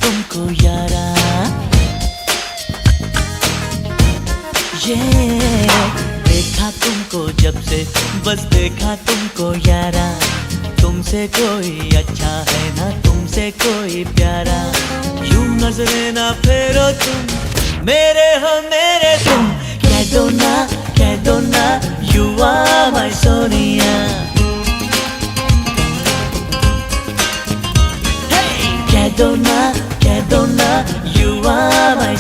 तुमको यारा, ये देखा तुमको जब से, बस देखा तुमको यारा। तुमसे कोई अच्छा है ना, तुमसे कोई प्यारा। यूं नजरें ना फेरो तुम, मेरे हो मेरे तुम। कह दो ना यू आर माय सोनिया। कह दो ना यू आर माय